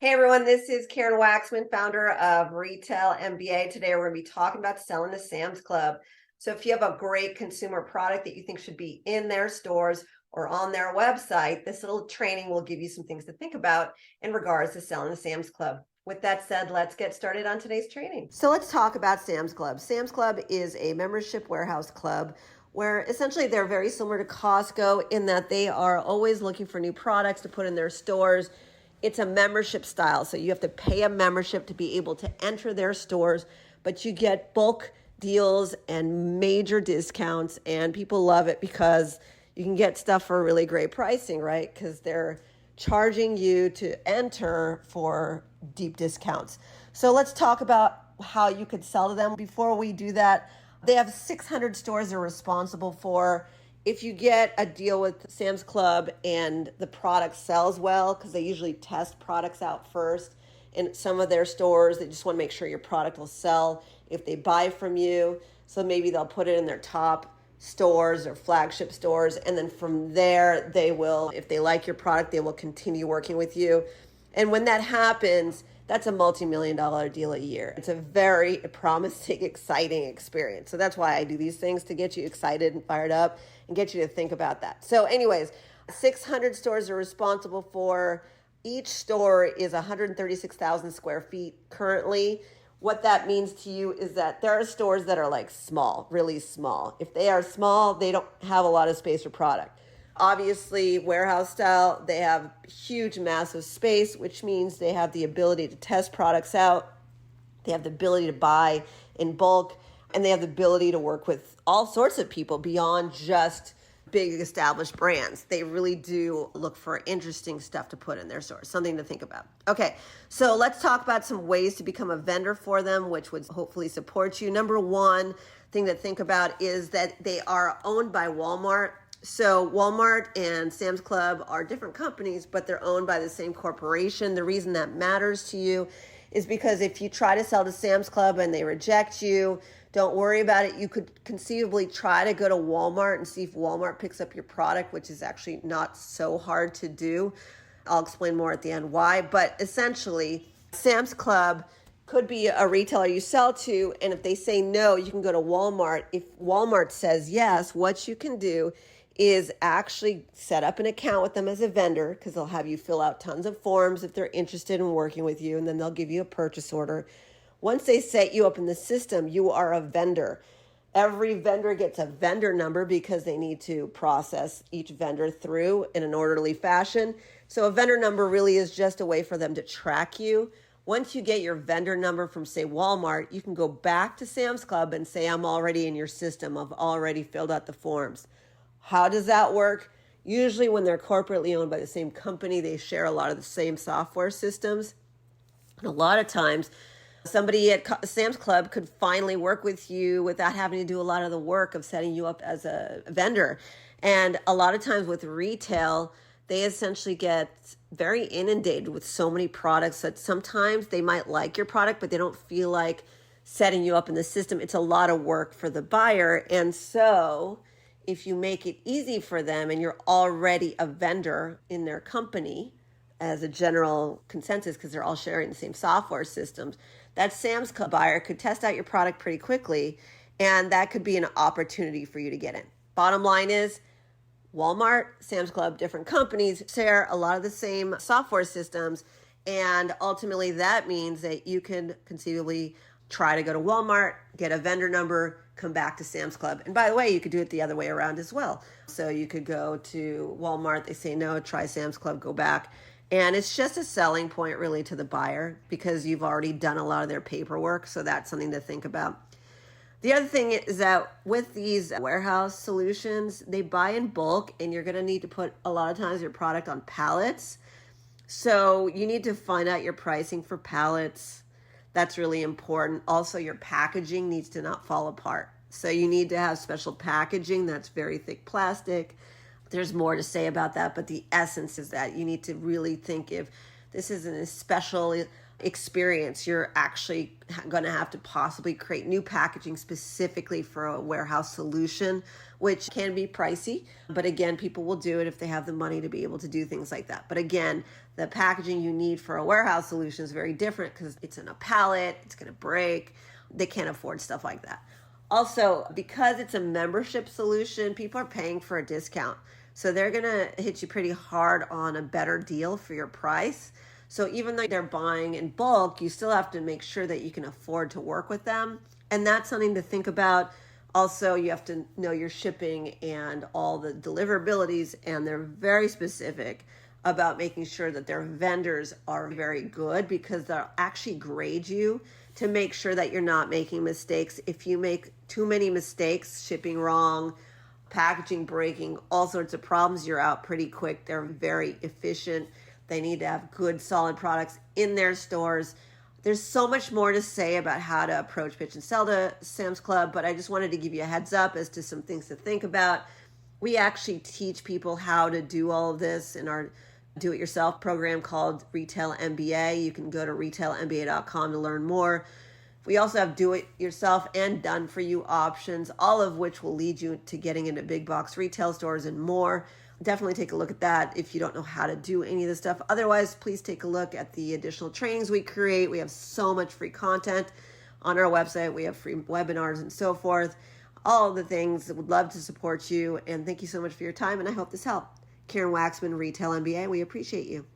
Hey everyone, this is Karen Waksman, founder of Retail MBA. Today we're going to be talking about selling to Sam's Club. So if you have a great consumer product that you think should be in their stores or on their website, this little training will give you some things to think about in regards to selling to Sam's Club. With that said, let's get started on today's training. So let's talk about Sam's Club. Sam's Club is a membership warehouse club where essentially they're very similar to Costco in that they are always looking for new products to put in their stores. It's a membership style, so you have to pay a membership to be able to enter their stores, but you get bulk deals and major discounts, and people love it because you can get stuff for really great pricing, right? Because they're charging you to enter for deep discounts. So let's talk about how you could sell to them. Before we do that, they have 600 stores they're responsible for. If you get a deal with Sam's Club and the product sells well, because they usually test products out first in some of their stores, they just want to make sure your product will sell if they buy from you. So maybe they'll put it in their top stores or flagship stores. And then from there, they will, if they like your product, they will continue working with you. And when that happens, that's a multi-million-dollar deal a year. It's a very promising, exciting experience. So that's why I do these things, to get you excited and fired up and get you to think about that. So anyways, 600 stores are responsible for. Each store is 136,000 square feet currently. What that means to you is that there are stores that are like small, really small. If they are small, they don't have a lot of space for product. Obviously, warehouse style, they have huge, massive space, which means they have the ability to test products out. They have the ability to buy in bulk, and they have the ability to work with all sorts of people beyond just big established brands. They really do look for interesting stuff to put in their stores, something to think about. Okay, so let's talk about some ways to become a vendor for them, which would hopefully support you. Number one thing to think about is that they are owned by Walmart. So Walmart and Sam's Club are different companies, but they're owned by the same corporation. The reason that matters to you is because if you try to sell to Sam's Club and they reject you, don't worry about it. You could conceivably try to go to Walmart and see if Walmart picks up your product, which is actually not so hard to do. I'll explain more at the end why. But essentially, Sam's Club could be a retailer you sell to, and if they say no, you can go to Walmart. If Walmart says yes, what you can do is actually set up an account with them as a vendor, because they'll have you fill out tons of forms if they're interested in working with you, and then they'll give you a purchase order. Once they set you up in the system, you are a vendor. Every vendor gets a vendor number because they need to process each vendor through in an orderly fashion. So a vendor number really is just a way for them to track you. Once you get your vendor number from, say, Walmart, you can go back to Sam's Club and say, I'm already in your system. I've already filled out the forms. How does that work? Usually when they're corporately owned by the same company, they share a lot of the same software systems. And a lot of times, somebody at Sam's Club could finally work with you without having to do a lot of the work of setting you up as a vendor. And a lot of times with retail, they essentially get very inundated with so many products that sometimes they might like your product, but they don't feel like setting you up in the system. It's a lot of work for the buyer. And so if you make it easy for them and you're already a vendor in their company as a general consensus, because they're all sharing the same software systems, that Sam's Club buyer could test out your product pretty quickly, and that could be an opportunity for you to get in. Bottom line is, Walmart, Sam's Club, different companies share a lot of the same software systems, and ultimately that means that you can conceivably try to go to Walmart, get a vendor number, come back to Sam's Club. And by the way, you could do it the other way around as well. So you could go to Walmart, they say no, try Sam's Club, go back. And it's just a selling point really to the buyer because you've already done a lot of their paperwork. So that's something to think about. The other thing is that with these warehouse solutions, they buy in bulk, and you're going to need to put a lot of times your product on pallets. So you need to find out your pricing for pallets. That's really important. Also, your packaging needs to not fall apart. So you need to have special packaging that's very thick plastic. There's more to say about that, but the essence is that you need to really think if this is a special experience. You're actually going to have to possibly create new packaging specifically for a warehouse solution, which can be pricey. But again, people will do it if they have the money to be able to do things like that. But again, the packaging you need for a warehouse solution is very different because it's in a pallet, it's going to break. They can't afford stuff like that. Also, because it's a membership solution, people are paying for a discount. So they're going to hit you pretty hard on a better deal for your price. So even though they're buying in bulk, you still have to make sure that you can afford to work with them. And that's something to think about. Also, you have to know your shipping and all the deliverabilities, and they're very specific about making sure that their vendors are very good because they'll actually grade you to make sure that you're not making mistakes. If you make too many mistakes, shipping wrong, packaging breaking, all sorts of problems, you're out pretty quick. They're very efficient. They need to have good, solid products in their stores. There's so much more to say about how to approach, pitch, and sell to Sam's Club, but I just wanted to give you a heads up as to some things to think about. We actually teach people how to do all of this in our do-it-yourself program called Retail MBA. You can go to retailmba.com to learn more. We also have do-it-yourself and done-for-you options, all of which will lead you to getting into big box retail stores and more. Definitely take a look at that if you don't know how to do any of this stuff. Otherwise, please take a look at the additional trainings we create. We have so much free content on our website. We have free webinars and so forth. All the things. Would love to support you. And thank you so much for your time. And I hope this helped. Karen Waksman, Retail MBA. We appreciate you.